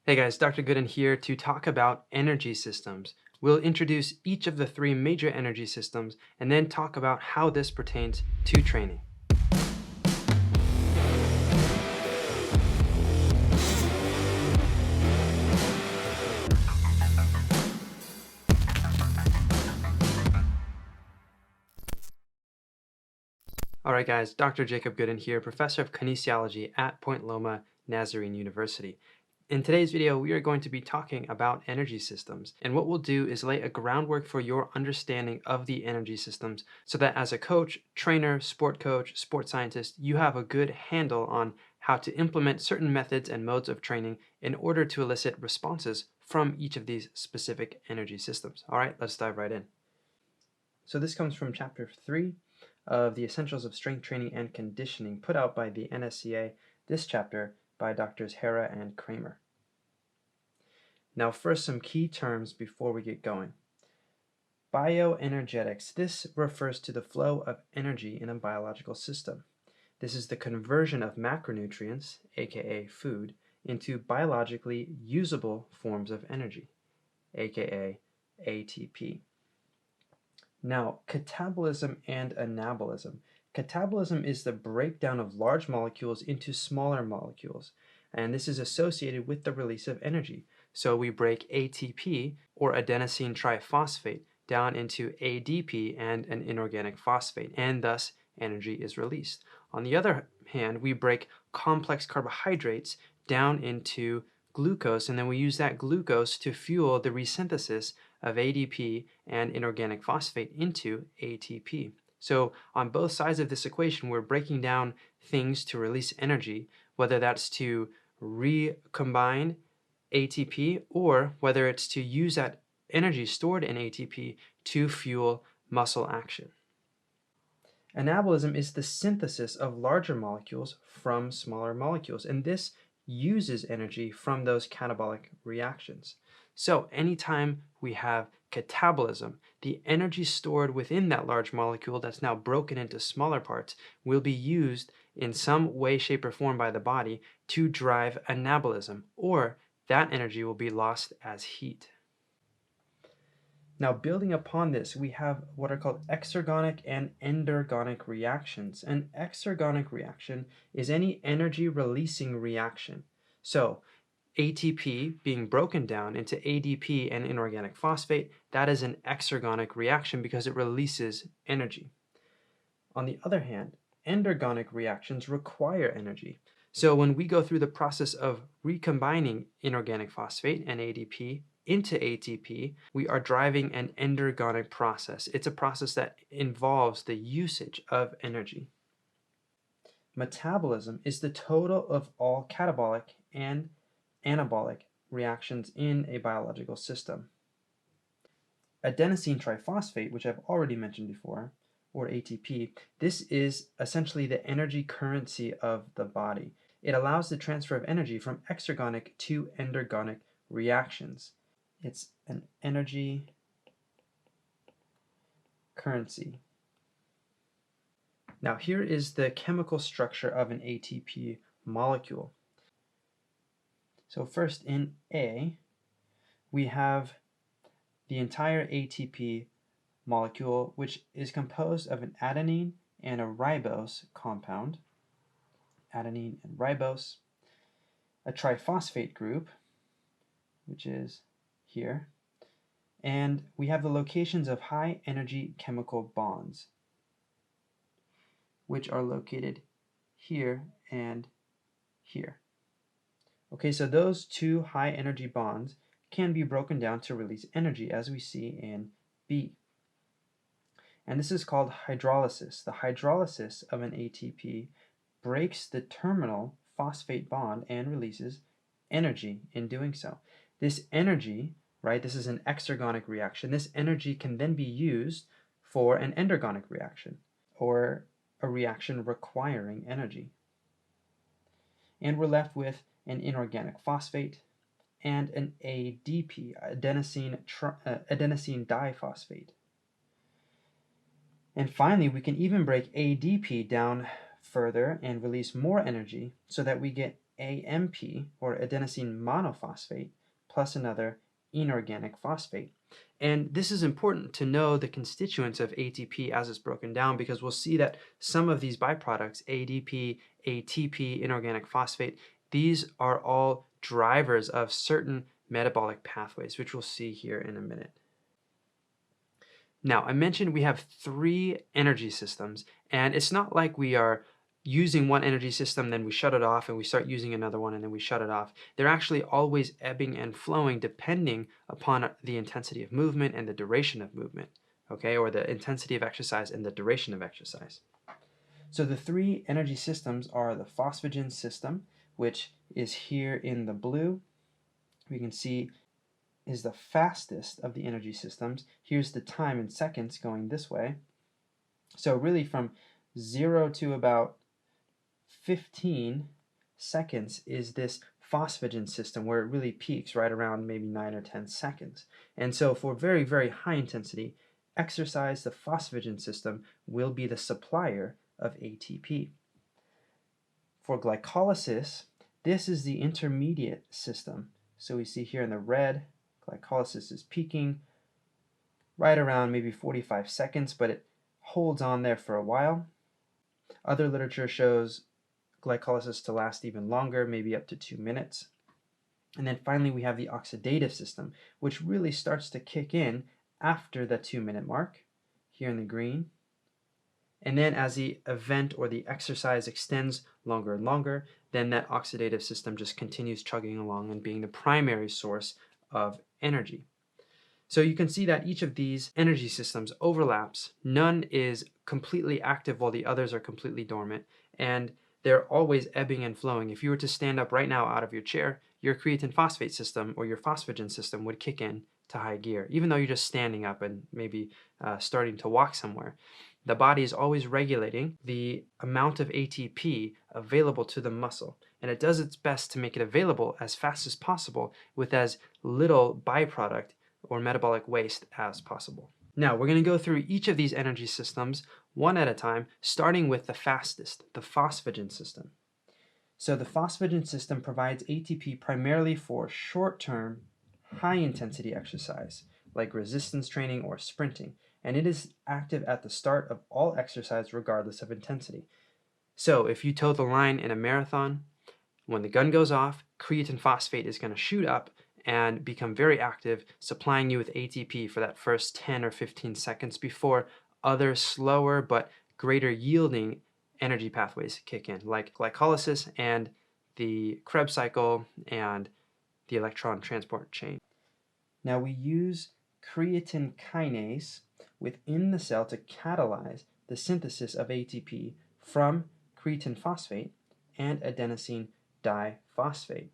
Hey guys, Dr. Goodin here to talk about energy systems. We'll introduce each of the three major energy systems and then talk about how this pertains to training. Alright guys, Dr. Jacob Goodin here, Professor of Kinesiology at Point Loma Nazarene University. In today's video, we are going to be talking about energy systems, and what we'll do is lay a groundwork for your understanding of the energy systems so that as a coach, trainer, sport coach, sport scientist, you have a good handle on how to implement certain methods and modes of training in order to elicit responses from each of these specific energy systems. All right, let's dive right in. So this comes from chapter 3 of the Essentials of Strength Training and Conditioning, put out by the NSCA, this chapter by Drs. Hara and Kramer. Now first, some key terms before we get going. Bioenergetics. This refers to the flow of energy in a biological system. This is the conversion of macronutrients, aka food, into biologically usable forms of energy, aka ATP. Now, catabolism and anabolism. Catabolism is the breakdown of large molecules into smaller molecules, and this is associated with the release of energy. So we break ATP, or adenosine triphosphate, down into ADP and an inorganic phosphate, and thus energy is released. On the other hand, we break complex carbohydrates down into glucose, and then we use that glucose to fuel the resynthesis of ADP and inorganic phosphate into ATP. So on both sides of this equation, we're breaking down things to release energy, whether that's to recombine ATP or whether it's to use that energy stored in ATP to fuel muscle action. Anabolism is the synthesis of larger molecules from smaller molecules, and this uses energy from those catabolic reactions. So anytime we have catabolism, the energy stored within that large molecule that's now broken into smaller parts will be used in some way, shape, or form by the body to drive anabolism, or that energy will be lost as heat. Now, building upon this, we have what are called exergonic and endergonic reactions. An exergonic reaction is any energy-releasing reaction. So, ATP being broken down into ADP and inorganic phosphate, that is an exergonic reaction because it releases energy. On the other hand, endergonic reactions require energy. So when we go through the process of recombining inorganic phosphate and ADP into ATP, we are driving an endergonic process. It's a process that involves the usage of energy. Metabolism is the total of all catabolic and anabolic reactions in a biological system. Adenosine triphosphate, which I've already mentioned before, or ATP, this is essentially the energy currency of the body. It allows the transfer of energy from exergonic to endergonic reactions. It's an energy currency. Now here is the chemical structure of an ATP molecule. So first in A, we have the entire ATP molecule, which is composed of an adenine and a ribose compound, adenine and ribose, a triphosphate group, which is here, and we have the locations of high energy chemical bonds, which are located here and here. Okay, so those two high energy bonds can be broken down to release energy, as we see in B. And this is called hydrolysis. The hydrolysis of an ATP breaks the terminal phosphate bond and releases energy in doing so. This energy, right, this is an exergonic reaction. This energy can then be used for an endergonic reaction, or a reaction requiring energy. And we're left with an inorganic phosphate and an ADP, adenosine diphosphate. And finally, we can even break ADP down further and release more energy so that we get AMP, or adenosine monophosphate, plus another inorganic phosphate. And this is important to know the constituents of ATP as it's broken down, because we'll see that some of these byproducts, ADP, ATP, inorganic phosphate, these are all drivers of certain metabolic pathways, which we'll see here in a minute. Now, I mentioned we have 3 energy systems, and it's not like we are using one energy system, then we shut it off, and we start using another one, and then we shut it off. They're actually always ebbing and flowing depending upon the intensity of movement and the duration of movement, okay, or the intensity of exercise and the duration of exercise. So the 3 energy systems are the Phosphagen System, which is here in the blue. We can see is the fastest of the energy systems. Here's the time in seconds going this way. So really from 0 to about 15 seconds is this phosphagen system, where it really peaks right around maybe 9 or 10 seconds. And so for very, very high intensity exercise, the phosphagen system will be the supplier of ATP. For glycolysis, this is the intermediate system. So we see here in the red, glycolysis is peaking right around maybe 45 seconds, but it holds on there for a while. Other literature shows glycolysis to last even longer, maybe up to 2 minutes. And then finally we have the oxidative system, which really starts to kick in after the 2-minute mark, here in the green. And then as the event or the exercise extends longer and longer, then that oxidative system just continues chugging along and being the primary source of energy. So you can see that each of these energy systems overlaps. None is completely active while the others are completely dormant, and they're always ebbing and flowing. If you were to stand up right now out of your chair, your creatine-phosphate system or your phosphagen system would kick in to high gear, even though you're just standing up and maybe starting to walk somewhere. The body is always regulating the amount of ATP available to the muscle, and it does its best to make it available as fast as possible with as little byproduct or metabolic waste as possible. Now, we're going to go through each of these energy systems one at a time, starting with the fastest, the phosphagen system. So the phosphagen system provides ATP primarily for short-term, high-intensity exercise, like resistance training or sprinting, and it is active at the start of all exercise regardless of intensity. So if you toe the line in a marathon, when the gun goes off, creatine phosphate is going to shoot up and become very active, supplying you with ATP for that first 10 or 15 seconds before other slower but greater yielding energy pathways kick in, like glycolysis and the Krebs cycle and the electron transport chain. Now we use creatine kinase within the cell to catalyze the synthesis of ATP from creatine phosphate and adenosine diphosphate.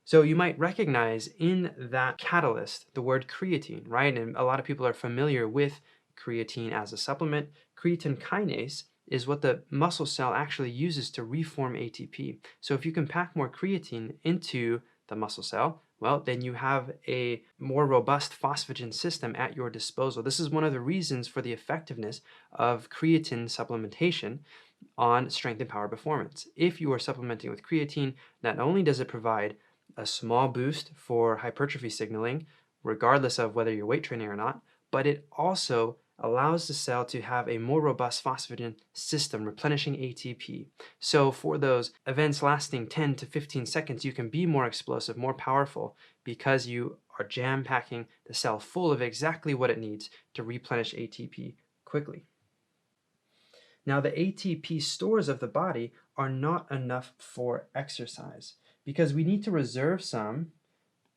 So you might recognize in that catalyst the word creatine, right? And a lot of people are familiar with creatine as a supplement. Creatine kinase is what the muscle cell actually uses to reform ATP. So if you can pack more creatine into the muscle cell, well, then you have a more robust phosphagen system at your disposal. This is one of the reasons for the effectiveness of creatine supplementation on strength and power performance. If you are supplementing with creatine, not only does it provide a small boost for hypertrophy signaling, regardless of whether you're weight training or not, but it also allows the cell to have a more robust phosphagen system replenishing ATP. So for those events lasting 10 to 15 seconds, you can be more explosive, more powerful, because you are jam-packing the cell full of exactly what it needs to replenish ATP quickly. Now, the ATP stores of the body are not enough for exercise, because we need to reserve some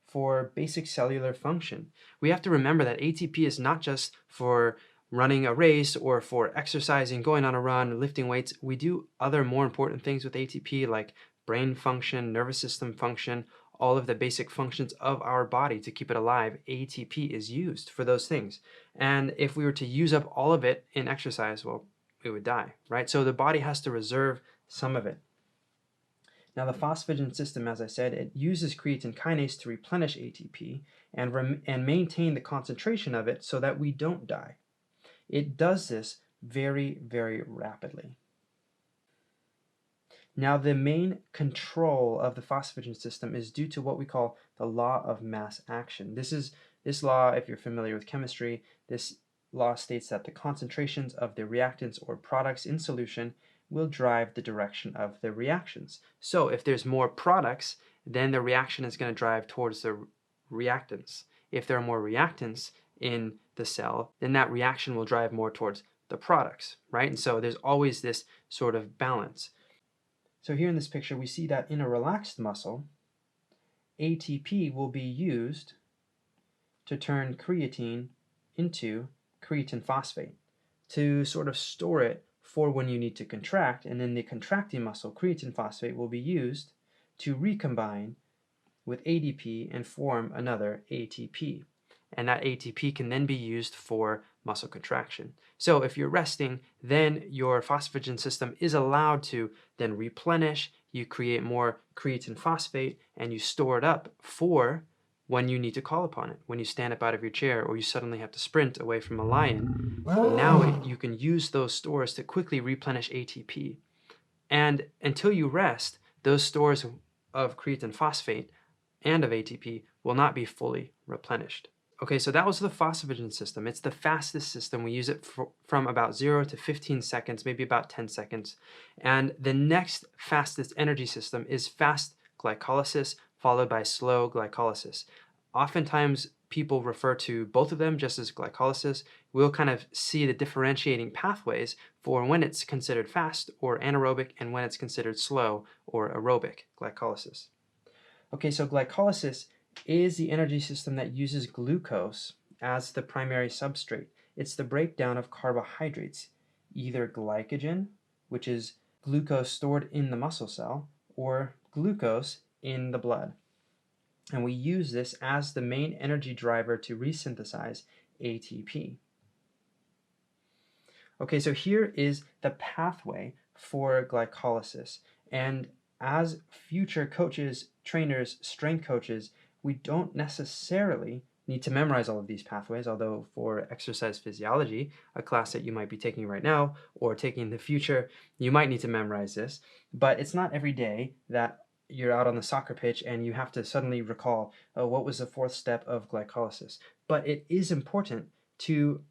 for basic cellular function. We have to remember that ATP is not just for running a race or for exercising, going on a run, lifting weights. We do other more important things with ATP, like brain function, nervous system function, all of the basic functions of our body to keep it alive. ATP is used for those things. And if we were to use up all of it in exercise, well, we would die, right? So the body has to reserve some of it. Now the phosphagen system, as I said, it uses creatine kinase to replenish ATP and maintain the concentration of it so that we don't die. It does this very, very rapidly. Now, the main control of the phosphagen system is due to what we call the law of mass action. This law, if you're familiar with chemistry, this law states that the concentrations of the reactants or products in solution will drive the direction of the reactions. So if there's more products, then the reaction is going to drive towards the reactants. If there are more reactants in the cell, then that reaction will drive more towards the products, right? And so there's always this sort of balance. So here in this picture, we see that in a relaxed muscle, ATP will be used to turn creatine into creatine-phosphate to sort of store it for when you need to contract. And in the contracting muscle, creatine-phosphate will be used to recombine with ADP and form another ATP. And that ATP can then be used for muscle contraction. So if you're resting, then your phosphagen system is allowed to then replenish, you create more creatine phosphate, and you store it up for when you need to call upon it. When you stand up out of your chair or you suddenly have to sprint away from a lion, now you can use those stores to quickly replenish ATP. And until you rest, those stores of creatine phosphate and of ATP will not be fully replenished. Okay, so that was the phosphagen system. It's the fastest system. We use it from about 0 to 15 seconds, maybe about 10 seconds. And the next fastest energy system is fast glycolysis, followed by slow glycolysis. Oftentimes, people refer to both of them just as glycolysis. We'll kind of see the differentiating pathways for when it's considered fast or anaerobic and when it's considered slow or aerobic glycolysis. Okay, so glycolysis is the energy system that uses glucose as the primary substrate. It's the breakdown of carbohydrates, either glycogen, which is glucose stored in the muscle cell, or glucose in the blood. And we use this as the main energy driver to resynthesize ATP. Okay, so here is the pathway for glycolysis. And as future coaches, trainers, strength coaches, we don't necessarily need to memorize all of these pathways, although for exercise physiology, a class that you might be taking right now or taking in the future, you might need to memorize this. But it's not every day that you're out on the soccer pitch and you have to suddenly recall, oh, what was the fourth step of glycolysis? But it is important to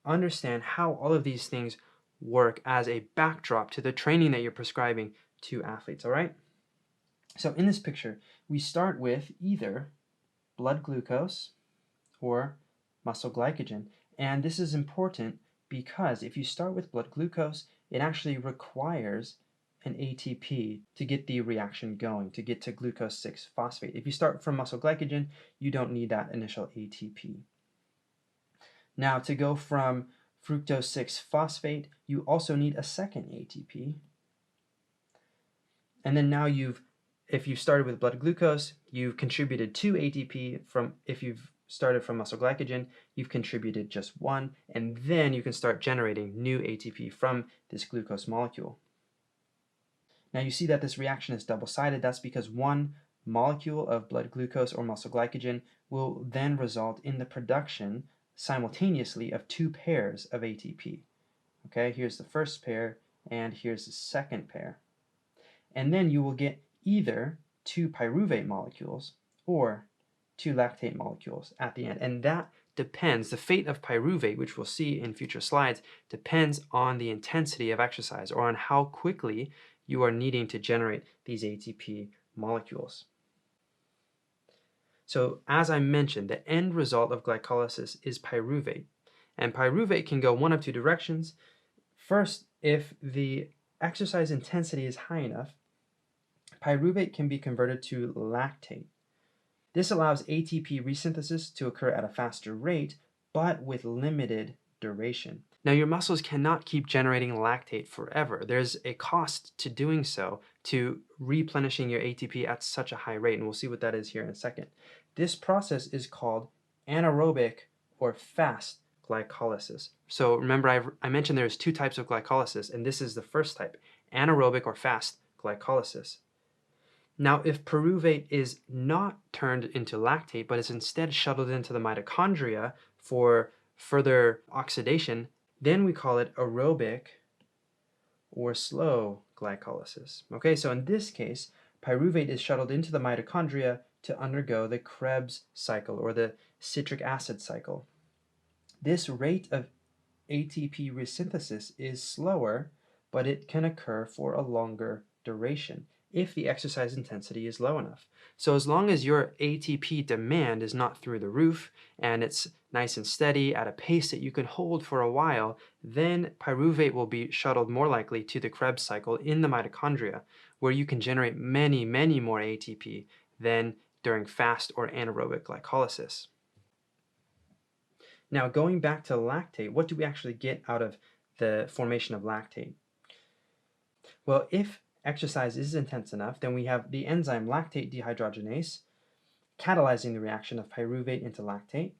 understand how all of these things work as a backdrop to the training that you're prescribing to athletes, all right? So in this picture, we start with either blood glucose or muscle glycogen. And this is important because if you start with blood glucose, it actually requires an ATP to get the reaction going, to get to glucose 6-phosphate. If you start from muscle glycogen, you don't need that initial ATP. Now, to go from fructose 6-phosphate, you also need a second ATP. And then now if you started with blood glucose, you've contributed 2 ATP. If you've started from muscle glycogen, you've contributed just 1, and then you can start generating new ATP from this glucose molecule. Now you see that this reaction is double-sided. That's because one molecule of blood glucose or muscle glycogen will then result in the production simultaneously of 2 pairs of ATP. Okay, here's the first pair, and here's the second pair. And then you will get either 2 pyruvate molecules or 2 lactate molecules at the end. And that depends, the fate of pyruvate, which we'll see in future slides, depends on the intensity of exercise or on how quickly you are needing to generate these ATP molecules. So as I mentioned, the end result of glycolysis is pyruvate. And pyruvate can go one of 2 directions. First, if the exercise intensity is high enough, pyruvate can be converted to lactate. This allows ATP resynthesis to occur at a faster rate, but with limited duration. Now, your muscles cannot keep generating lactate forever. There's a cost to doing so, to replenishing your ATP at such a high rate, and we'll see what that is here in a second. This process is called anaerobic or fast glycolysis. So remember, I mentioned there's 2 types of glycolysis, and this is the first type, anaerobic or fast glycolysis. Now, if pyruvate is not turned into lactate, but is instead shuttled into the mitochondria for further oxidation, then we call it aerobic or slow glycolysis. Okay, so in this case, pyruvate is shuttled into the mitochondria to undergo the Krebs cycle or the citric acid cycle. This rate of ATP resynthesis is slower, but it can occur for a longer duration if the exercise intensity is low enough. So as long as your ATP demand is not through the roof and it's nice and steady at a pace that you can hold for a while, then pyruvate will be shuttled more likely to the Krebs cycle in the mitochondria, where you can generate many, many more ATP than during fast or anaerobic glycolysis. Now, going back to lactate, what do we actually get out of the formation of lactate? Well, if exercise is intense enough, then we have the enzyme lactate dehydrogenase catalyzing the reaction of pyruvate into lactate.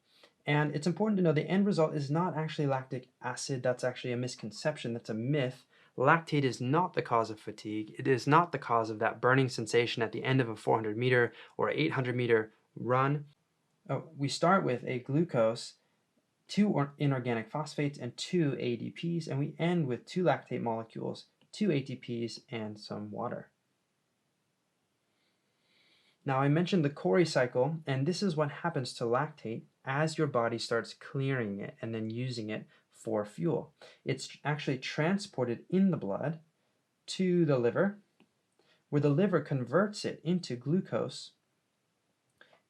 And it's important to know the end result is not actually lactic acid. That's actually a misconception. That's a myth. Lactate is not the cause of fatigue. It is not the cause of that burning sensation at the end of a 400-meter or 800-meter run. We start with a glucose, 2 inorganic phosphates, and 2 ADPs, and we end with 2 lactate molecules, 2 ATPs, and some water. Now, I mentioned the Cori cycle, and this is what happens to lactate as your body starts clearing it and then using it for fuel. It's actually transported in the blood to the liver, where the liver converts it into glucose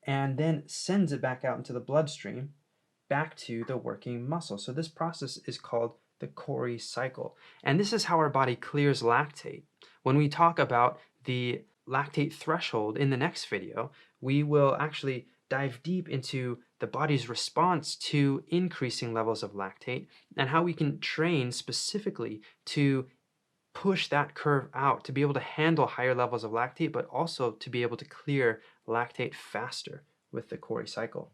and then sends it back out into the bloodstream, back to the working muscle. So this process is called the Cori cycle. And this is how our body clears lactate. When we talk about the lactate threshold in the next video, we will actually dive deep into the body's response to increasing levels of lactate and how we can train specifically to push that curve out to be able to handle higher levels of lactate, but also to be able to clear lactate faster with the Cori cycle.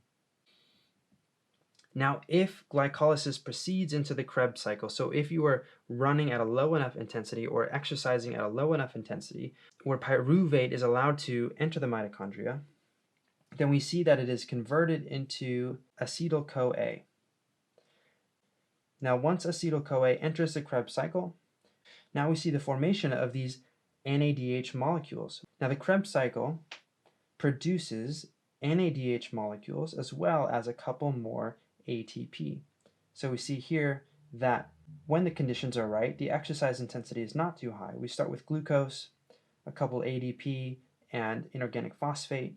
Now, if glycolysis proceeds into the Krebs cycle, so if you are running at a low enough intensity or exercising at a low enough intensity where pyruvate is allowed to enter the mitochondria, then we see that it is converted into acetyl-CoA. Now, once acetyl-CoA enters the Krebs cycle, now we see the formation of these NADH molecules. Now, the Krebs cycle produces NADH molecules as well as a couple more ATP. So we see here that when the conditions are right, the exercise intensity is not too high. We start with glucose, a couple ADP and inorganic phosphate,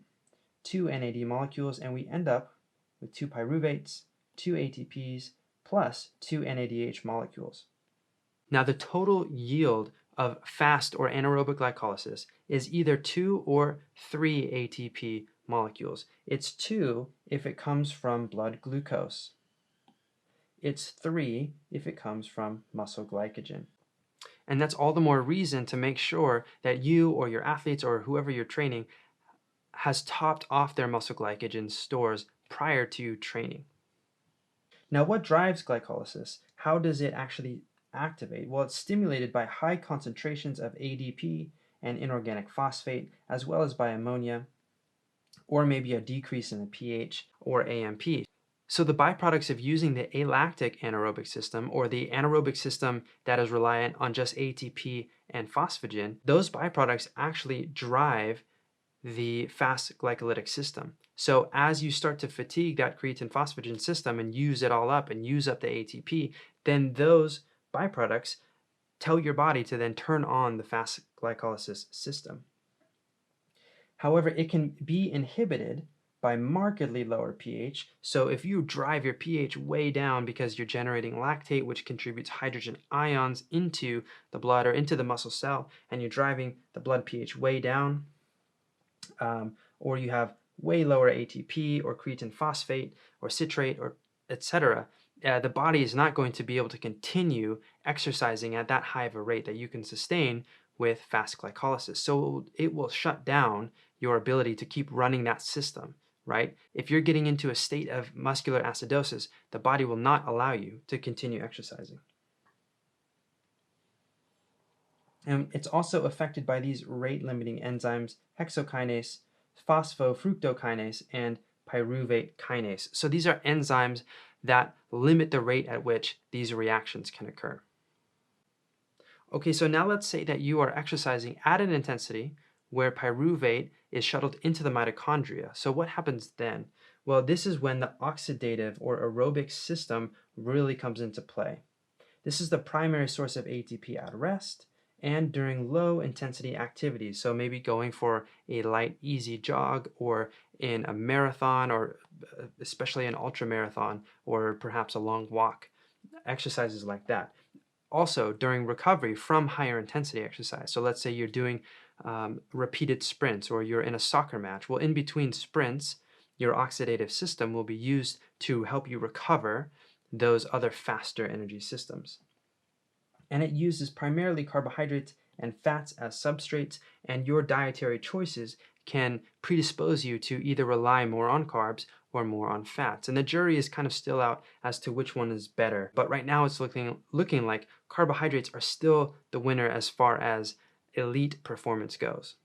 2 NAD molecules, and we end up with 2 pyruvates, 2 ATPs, plus 2 NADH molecules. Now the total yield of fast or anaerobic glycolysis is either 2 or 3 ATP molecules. It's 2 if it comes from blood glucose. It's 3 if it comes from muscle glycogen. And that's all the more reason to make sure that you or your athletes or whoever you're training has topped off their muscle glycogen stores prior to training. Now, what drives glycolysis? How does it actually activate? Well, it's stimulated by high concentrations of ADP and inorganic phosphate, as well as by ammonia, or maybe a decrease in the pH or AMP. So the byproducts of using the alactic anaerobic system, or the anaerobic system that is reliant on just ATP and phosphagen, those byproducts actually drive the fast glycolytic system. So as you start to fatigue that creatine-phosphagen system and use it all up and use up the ATP, then those byproducts tell your body to then turn on the fast glycolysis system. However, it can be inhibited by markedly lower pH. So if you drive your pH way down because you're generating lactate, which contributes hydrogen ions into the blood or into the muscle cell, and you're driving the blood pH way down, or you have way lower ATP or creatine phosphate or citrate or etc., the body is not going to be able to continue exercising at that high of a rate that you can sustain with fast glycolysis. So it will shut down your ability to keep running that system, right? If you're getting into a state of muscular acidosis, the body will not allow you to continue exercising. And it's also affected by these rate-limiting enzymes, hexokinase, phosphofructokinase, and pyruvate kinase. So these are enzymes that limit the rate at which these reactions can occur. Okay, so now let's say that you are exercising at an intensity where pyruvate is shuttled into the mitochondria. So what happens then? Well, this is when the oxidative or aerobic system really comes into play. This is the primary source of ATP at rest and during low intensity activities. So maybe going for a light, easy jog, or in a marathon, or especially an ultra marathon, or perhaps a long walk, exercises like that. Also, during recovery from higher intensity exercise. So let's say you're doing repeated sprints, or you're in a soccer match. Well, in between sprints, your oxidative system will be used to help you recover those other faster energy systems. And it uses primarily carbohydrates and fats as substrates, and your dietary choices can predispose you to either rely more on carbs or more on fats. And the jury is kind of still out as to which one is better. But right now it's looking like carbohydrates are still the winner as far as elite performance goes.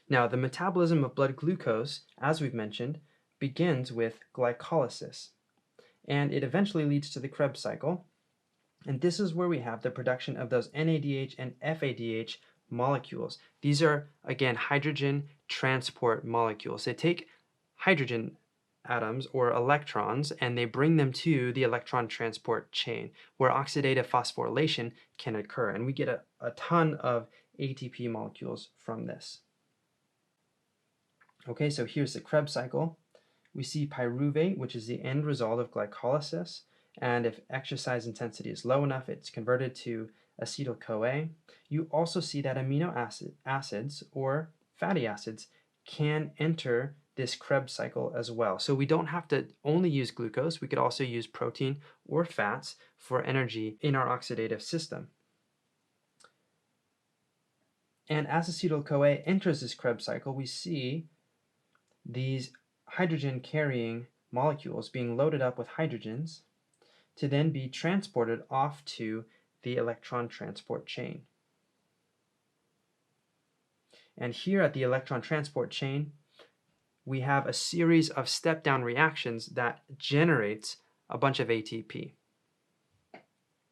Now, the metabolism of blood glucose, as we've mentioned, begins with glycolysis, and it eventually leads to the Krebs cycle. And this is where we have the production of those NADH and FADH molecules. These are, again, hydrogen transport molecules. They take hydrogen atoms or electrons and they bring them to the electron transport chain where oxidative phosphorylation can occur. And we get a ton of ATP molecules from this. Okay, so here's the Krebs cycle. We see pyruvate, which is the end result of glycolysis. And if exercise intensity is low enough, it's converted to acetyl-CoA. You also see that amino acids or fatty acids can enter this Krebs cycle as well. So we don't have to only use glucose. We could also use protein or fats for energy in our oxidative system. And as acetyl-CoA enters this Krebs cycle, we see these hydrogen-carrying molecules being loaded up with hydrogens to then be transported off to the electron transport chain. And here at the electron transport chain, we have a series of step-down reactions that generates a bunch of ATP.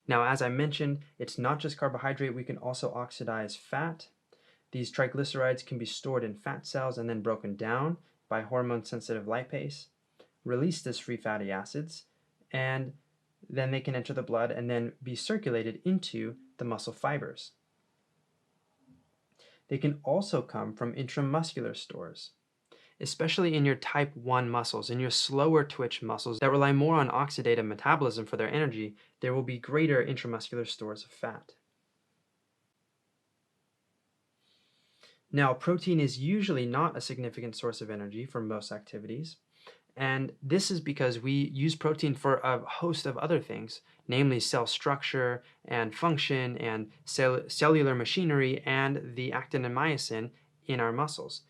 Now, as I mentioned, it's not just carbohydrate. We can also oxidize fat. These triglycerides can be stored in fat cells and then broken down by hormone-sensitive lipase, released as free fatty acids, and then they can enter the blood and then be circulated into the muscle fibers. They can also come from intramuscular stores, especially in your type 1 muscles, in your slower twitch muscles that rely more on oxidative metabolism for their energy. There will be greater intramuscular stores of fat. Now, protein is usually not a significant source of energy for most activities, and this is because we use protein for a host of other things, namely cell structure and function and cellular machinery and the actin and myosin in our muscles.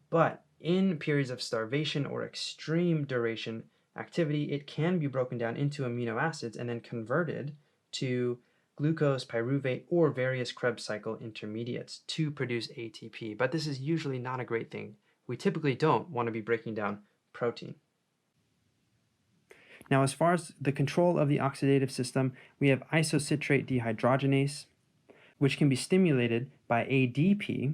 But in periods of starvation or extreme duration activity, it can be broken down into amino acids and then converted to glucose, pyruvate, or various Krebs cycle intermediates to produce ATP. But this is usually not a great thing. We typically don't want to be breaking down protein. Now, as far as the control of the oxidative system, we have isocitrate dehydrogenase, which can be stimulated by ADP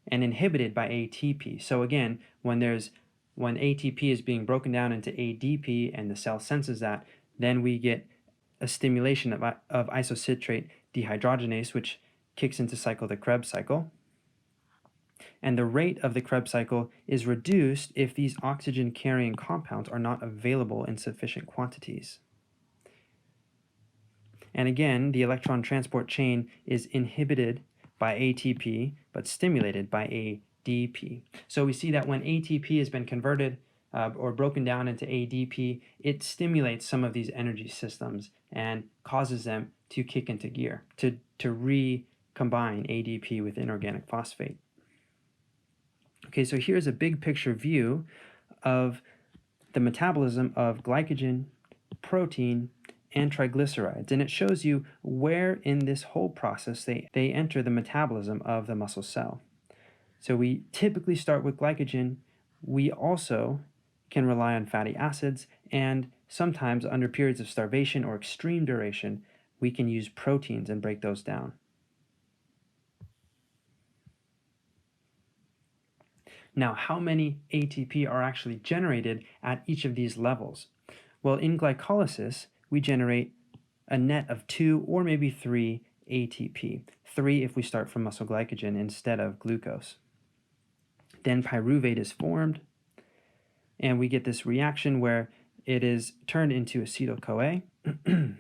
and inhibited by ATP. So again, when ATP is being broken down into ADP and the cell senses that, then we get a stimulation of isocitrate dehydrogenase, which kicks into the Krebs cycle. And the rate of the Krebs cycle is reduced if these oxygen-carrying compounds are not available in sufficient quantities. And again, the electron transport chain is inhibited by ATP, but stimulated by ADP. So we see that when ATP has been converted or broken down into ADP, it stimulates some of these energy systems and causes them to kick into gear, to recombine ADP with inorganic phosphate. Okay, so here's a big picture view of the metabolism of glycogen, protein, and triglycerides, and it shows you where in this whole process they enter the metabolism of the muscle cell. So we typically start with glycogen. We also can rely on fatty acids, and sometimes under periods of starvation or extreme duration, we can use proteins and break those down. Now, how many ATP are actually generated at each of these levels? Well, in glycolysis, we generate a net of 2 or maybe 3 ATP. 3 if we start from muscle glycogen instead of glucose. Then pyruvate is formed, and we get this reaction where it is turned into acetyl-CoA. And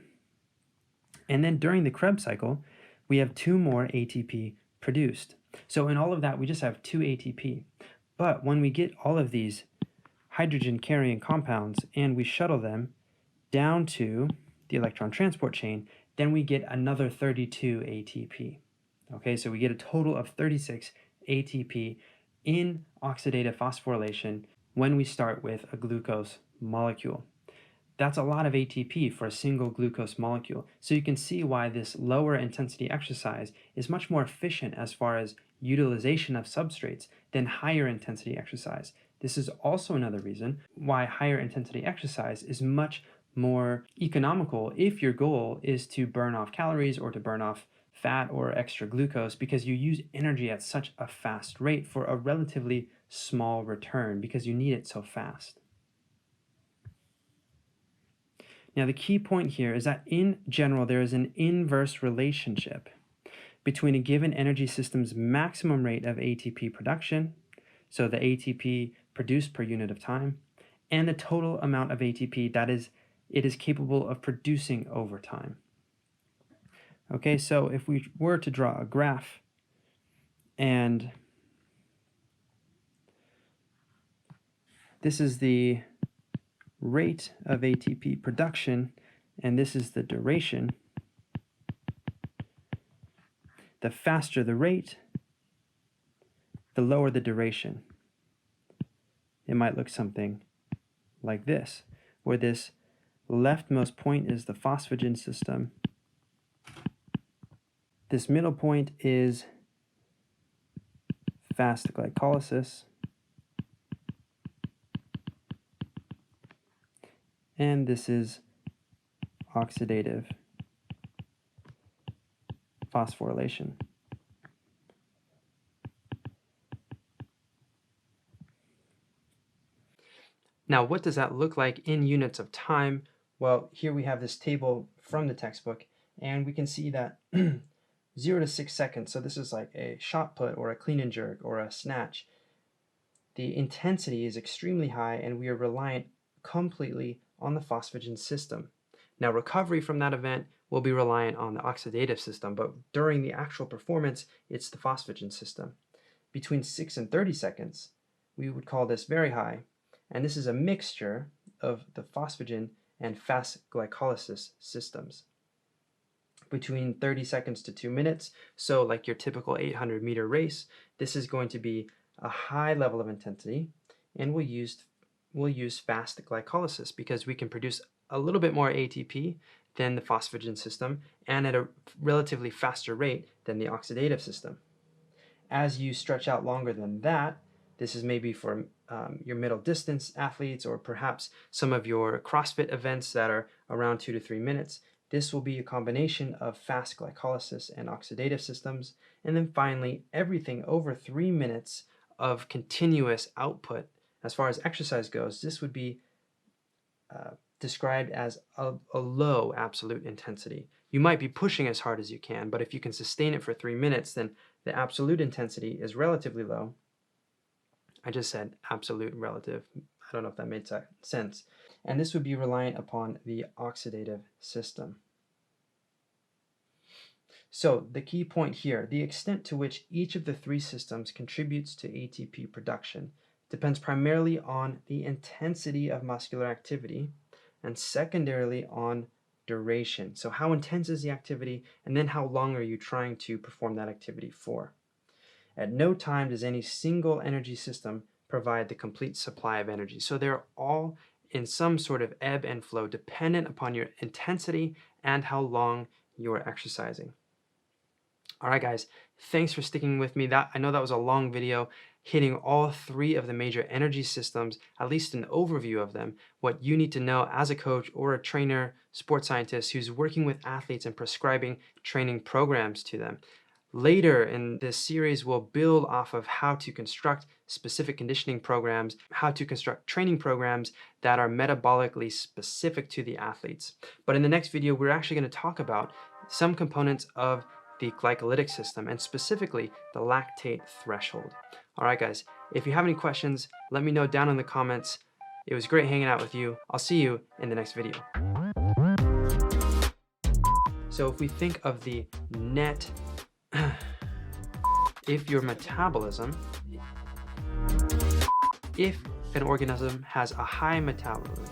then during the Krebs cycle, we have 2 more ATP produced. So in all of that, we just have 2 ATP. But when we get all of these hydrogen-carrying compounds and we shuttle them down to the electron transport chain, then we get another 32 ATP. Okay, so we get a total of 36 ATP in oxidative phosphorylation when we start with a glucose molecule. That's a lot of ATP for a single glucose molecule. So you can see why this lower intensity exercise is much more efficient as far as utilization of substrates than higher intensity exercise. This is also another reason why higher intensity exercise is much more economical if your goal is to burn off calories or to burn off fat or extra glucose, because you use energy at such a fast rate for a relatively small return because you need it so fast. Now, the key point here is that in general, there is an inverse relationship between a given energy system's maximum rate of ATP production, so the ATP produced per unit of time, and the total amount of ATP that it is capable of producing over time. Okay, so if we were to draw a graph, and this is the rate of ATP production, and this is the duration. The faster the rate, the lower the duration. It might look something like this, where this leftmost point is the Phosphagen system. This middle point is fast glycolysis. And this is oxidative phosphorylation. Now, what does that look like in units of time? Well, here we have this table from the textbook, and we can see that 0 to 6 seconds, so this is like a shot put or a clean and jerk or a snatch. The intensity is extremely high, and we are reliant completely on the phosphagen system. Now, recovery from that event will be reliant on the oxidative system, but during the actual performance, it's the phosphagen system. Between 6 and 30 seconds, we would call this very high, and this is a mixture of the phosphagen and fast glycolysis systems. Between 30 seconds to 2 minutes, so like your typical 800-meter race, this is going to be a high level of intensity, and we'll use fast glycolysis because we can produce a little bit more ATP than the phosphagen system and at a relatively faster rate than the oxidative system. As you stretch out longer than that, this is maybe for your middle distance athletes or perhaps some of your CrossFit events that are around 2 to 3 minutes. This will be a combination of fast glycolysis and oxidative systems. And then finally, everything over 3 minutes of continuous output. As far as exercise goes, this would be described as a low absolute intensity. You might be pushing as hard as you can, but if you can sustain it for 3 minutes, then the absolute intensity is relatively low. I just said absolute and relative. I don't know if that made sense. And this would be reliant upon the oxidative system. So the key point here, the extent to which each of the 3 systems contributes to ATP production depends primarily on the intensity of muscular activity and secondarily on duration. So how intense is the activity, and then how long are you trying to perform that activity for? At no time does any single energy system provide the complete supply of energy. So they're all in some sort of ebb and flow dependent upon your intensity and how long you're exercising. All right, guys, thanks for sticking with me. I know that was a long video. hitting all three of the major energy systems, at least an overview of them, what you need to know as a coach or a trainer, sports scientist who's working with athletes and prescribing training programs to them. Later in this series, we'll build off of how to construct specific conditioning programs, how to construct training programs that are metabolically specific to the athletes. But in the next video, we're actually going to talk about some components of the glycolytic system and specifically the lactate threshold. All right, guys, if you have any questions, let me know down in the comments. It was great hanging out with you. I'll see you in the next video. So if we think of the net if your metabolism, if an organism has a high metabolism,